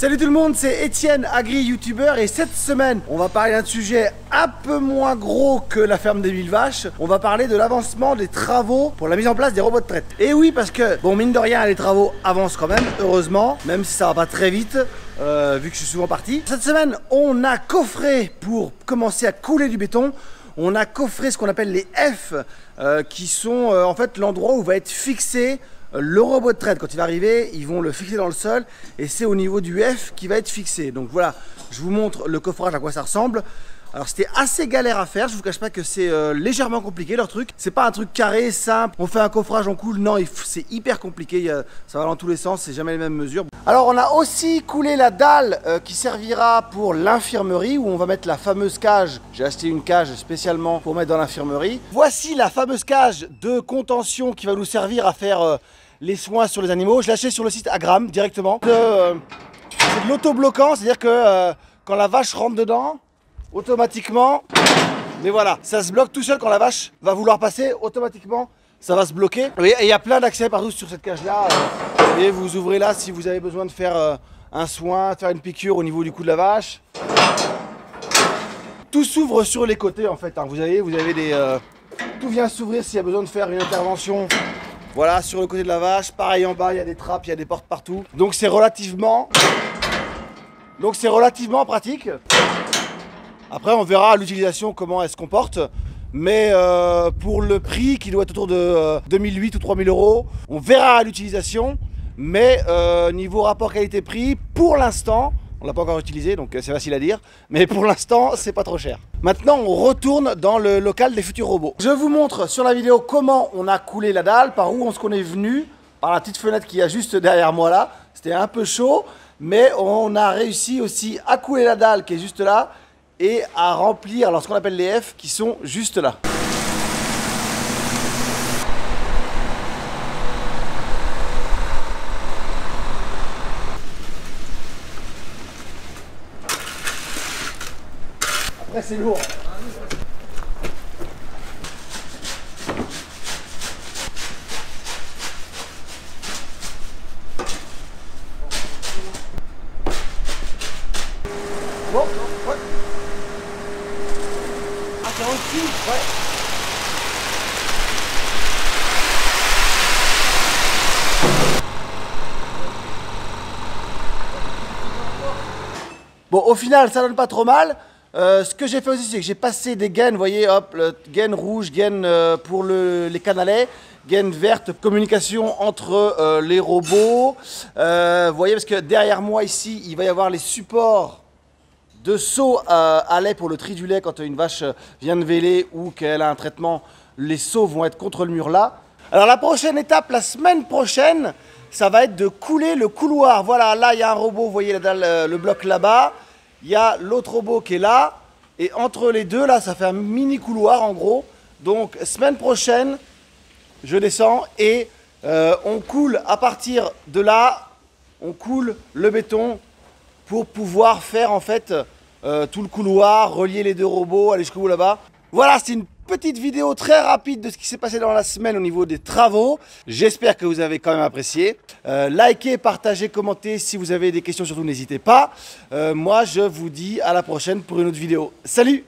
Salut tout le monde, c'est Étienne, agri-youtubeur, et cette semaine, on va parler d'un sujet un peu moins gros que la ferme des 1000 vaches. On va parler de l'avancement des travaux pour la mise en place des robots de traite. Et oui, parce que, bon, mine de rien, les travaux avancent quand même, heureusement, même si ça va pas très vite, vu que je suis souvent parti. Cette semaine, on a coffré, pour commencer à couler du béton, on a coffré ce qu'on appelle les F, qui sont en fait l'endroit où va être fixé le robot de traite. Quand il va arriver, ils vont le fixer dans le sol et c'est au niveau du F qui va être fixé. Donc voilà, je vous montre le coffrage à quoi ça ressemble. Alors c'était assez galère à faire, je vous cache pas que c'est légèrement compliqué leur truc. C'est pas un truc carré, simple, on fait un coffrage, on coule, non, c'est hyper compliqué, ça va dans tous les sens, c'est jamais les mêmes mesures. Alors on a aussi coulé la dalle qui servira pour l'infirmerie où on va mettre la fameuse cage. J'ai acheté une cage spécialement pour mettre dans l'infirmerie. Voici la fameuse cage de contention qui va nous servir à faire les soins sur les animaux. Je l'ai acheté sur le site Agram directement. C'est de l'autobloquant, c'est-à-dire que quand la vache rentre dedans, automatiquement, mais voilà, ça se bloque tout seul quand la vache va vouloir passer, automatiquement, ça va se bloquer. Et il y a plein d'accès partout sur cette cage-là. Et vous ouvrez là si vous avez besoin de faire un soin, faire une piqûre au niveau du cou de la vache. Tout s'ouvre sur les côtés en fait. Hein. Vous avez des... tout vient s'ouvrir s'il y a besoin de faire une intervention. Voilà, sur le côté de la vache. Pareil en bas, il y a des trappes, il y a des portes partout. Donc c'est relativement pratique. Après, on verra à l'utilisation comment elle se comporte. Mais pour le prix qui doit être autour de 2008 ou 3000 €, on verra à l'utilisation. Mais niveau rapport qualité-prix, pour l'instant, on l'a pas encore utilisé, donc c'est facile à dire. Mais pour l'instant, c'est pas trop cher. Maintenant, on retourne dans le local des futurs robots. Je vous montre sur la vidéo comment on a coulé la dalle, par où on est venu, par la petite fenêtre qu'il y a juste derrière moi là. C'était un peu chaud, mais on a réussi aussi à couler la dalle qui est juste là et à remplir alors ce qu'on appelle les F qui sont juste là. Après c'est lourd. Bon, ouais. Ah, 46, ouais. Bon, au final, ça donne pas trop mal. Ce que j'ai fait aussi, c'est que j'ai passé des gaines, vous voyez, hop, gaine rouge, gaine pour les canalets, gaine verte, communication entre les robots. Vous voyez, parce que derrière moi ici, il va y avoir les supports de seaux à lait pour le tri du lait quand une vache vient de véler ou qu'elle a un traitement. Les seaux vont être contre le mur là. Alors la prochaine étape, la semaine prochaine, ça va être de couler le couloir. Voilà, là il y a un robot, vous voyez la dalle, le bloc là-bas. Il y a l'autre robot qui est là. Et entre les deux, là, ça fait un mini couloir en gros. Donc semaine prochaine, je descends et on coule à partir de là, on coule le béton pour pouvoir faire en fait tout le couloir, relier les deux robots, aller jusqu'au bout là-bas. Voilà, c'est une petite vidéo très rapide de ce qui s'est passé dans la semaine au niveau des travaux. J'espère que vous avez quand même apprécié. Likez, partagez, commentez. Si vous avez des questions, surtout n'hésitez pas. Moi, je vous dis à la prochaine pour une autre vidéo. Salut!